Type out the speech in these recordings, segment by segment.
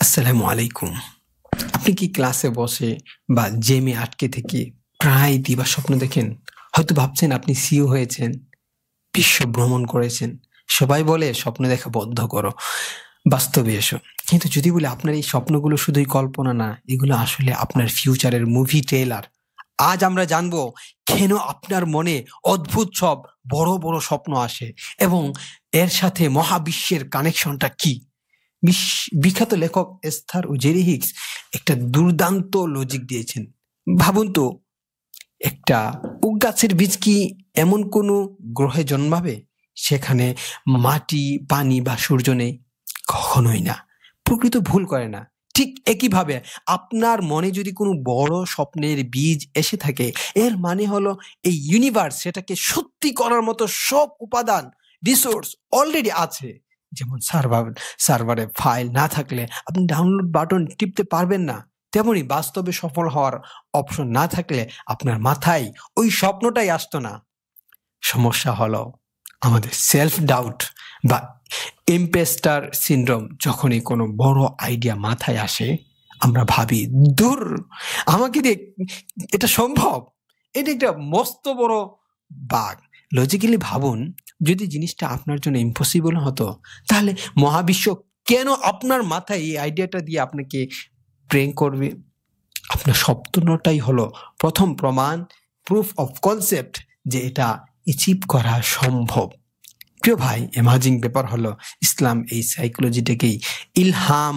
আসসালামু আলাইকুম। আপনি কি ক্লাসে বসে বা জেমে আটকে থেকে প্রায় দিবা স্বপ্ন দেখেন? হয়তো ভাবছেন আপনি সিইও হয়েছেন, বিশ্ব ভ্রমণ করেছেন। সবাই বলে স্বপ্ন দেখা বন্ধ করো, বাস্তবে এসো। কিন্তু যদি বলি আপনার এই স্বপ্নগুলো শুধুই কল্পনা না, এগুলো আসলে আপনার ফিউচারের মুভি ট্রেলার। আজ আমরা জানবো কেন আপনার মনে অদ্ভুত সব বড় বড় স্বপ্ন আসে এবং এর সাথে মহাবিশ্বের কানেকশনটা কি। বিখ্যাত লেখক এস্থার ও জেরি হিক্স একটা দুর্দান্ত লজিক দিয়েছেন। ভাবুন তো, একটা উক গাছের বীজ কি এমন কোনো গ্রহে জন্মাবে সেখানে মাটি, পানি বা সূর্য নেই? কখনোই না। প্রকৃত ভুল করে না। ঠিক একইভাবে আপনার মনে যদি কোনো বড় স্বপ্নের বীজ এসে থাকে, এর মানে হলো এই ইউনিভার্স সেটাকে সত্যি করার মতো সব উপাদান, রিসোর্স অলরেডি আছে। যেমন সার্ভারে ফাইল না থাকলে আপনি ডাউনলোড বাটন টিপতে পারবেন না, তেমনি বাস্তবে সফল হওয়ার অপশন না থাকলে আপনার মাথায় ওই স্বপ্নটাই আসতো না। সমস্যা হলো আমাদের সেলফ ডাউট বা ইম্পোস্টার সিনড্রোম। যখনই কোনো বড় আইডিয়া মাথায় আসে, আমরা ভাবি, দূর, আমাকে দিয়ে এটা সম্ভব? এটা একটা মস্ত বড় বাগ। লজিক্যালি ভাবুন, যদি জিনিসটা আপনার জন্য ইম্পসিবল হতো, তাহলে মহাবিশ্ব কেন আপনার মাথায় এই আইডিয়াটা দিয়ে আপনাকে প্রেং করবে? আপনার স্বপ্নটাই হলো প্রথম প্রমাণ, প্রুফ অফ কনসেপ্ট যে এটা অ্যাচিভ করা সম্ভব। প্রিয় ভাই, এমাজিং ব্যাপার হলো ইসলাম এই সাইকোলজিটাকেই ইলহাম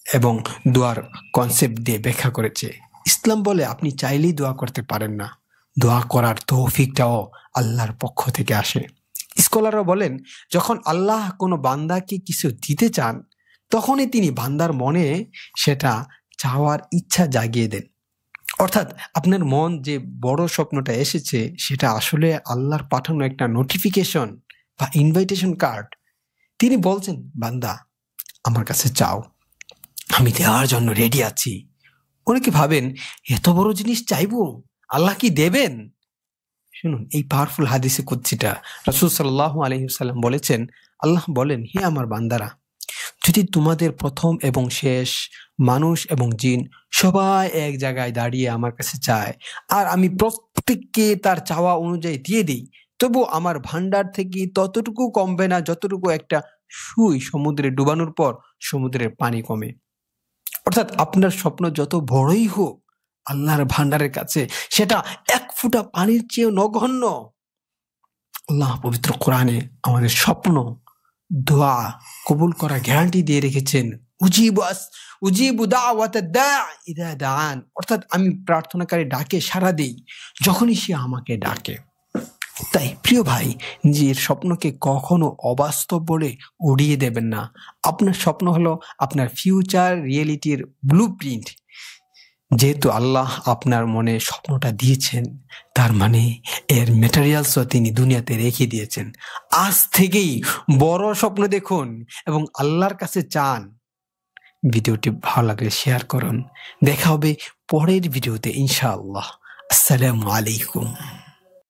এবং দোয়ার কনসেপ্ট দিয়ে ব্যাখ্যা করেছে। ইসলাম বলে আপনি চাইলেই দোয়া করতে পারেন না, দোয়া করার তৌফিকটাও আল্লাহর পক্ষ থেকে আসে। স্কলাররা বলেন, যখন আল্লাহ কোনো বান্দাকে কিছু দিতে চান, তখনই তিনি বান্দার মনে সেটা চাওয়ার ইচ্ছা জাগিয়ে দেন। অর্থাৎ আপনার মন যে বড় স্বপ্নটা এসেছে, সেটা আসলে আল্লাহর পাঠানো একটা নোটিফিকেশন বা ইনভাইটেশন কার্ড। তিনি বলছেন, বান্দা আমার কাছে চাও, আমি দেওয়ার জন্য রেডি আছি। অনেকে ভাবেন, এত বড় জিনিস চাইবো, আল্লাহ কি দেবেন? শুনুন এই পাওয়ারফুল হাদিসে কুদসিটা। রাসূল সাল্লাল্লাহু আলাইহি ওয়াসাল্লাম বলেছেন, আল্লাহ বলেন, হে আমার বান্দারা, যদি তোমাদের প্রথম এবং শেষ, মানুষ এবং জিন সবাই এক জায়গায় দাঁড়িয়ে আমার কাছে চায়, আর আমি প্রত্যেককে তার চাওয়া অনুযায়ী দিয়ে দিই, তবু আমার ভান্ডার থেকে ততটুকু কমবে না যতটুকু একটা সুই সমুদ্রে ডুবানোর পর সমুদ্রের পানি কমে। অর্থাৎ আপনার স্বপ্ন যত বড়ই হোক, আল্লাহর ভান্ডারের কাছে সেটা এক ফোঁটা পানির চেয়েও নগণ্য। আল্লাহ পবিত্র কোরআনে আমাদের স্বপ্ন, দোয়া কবুল করা গ্যারান্টি দিয়ে রেখেছেন। উজিবু দাওয়াতাদ দাঈ ইযা দাআন। অর্থাৎ আমি প্রার্থনাকারী ডাকে সাড়া দেই যখনই সে আমাকে ডাকে। তাই প্রিয় ভাই, নিজের স্বপ্নকে কখনো অবাস্তব বলে উড়িয়ে দেবেন না। আপনার স্বপ্ন হলো আপনার ফিউচার রিয়েলিটির ব্লুপ্রিন্ট। যেহেতু আল্লাহ আপনার মনে স্বপ্নটা দিয়েছেন, তার মানে এর ম্যাটেরিয়ালসও তিনি দুনিয়াতে রেখে দিয়েছেন। আজ থেকেই বড় স্বপ্ন দেখুন এবং আল্লাহর কাছে চান। ভিডিওটি ভালো লাগলে শেয়ার করুন। দেখা হবে পরের ভিডিওতে ইনশাআল্লাহ। আসসালামু আলাইকুম।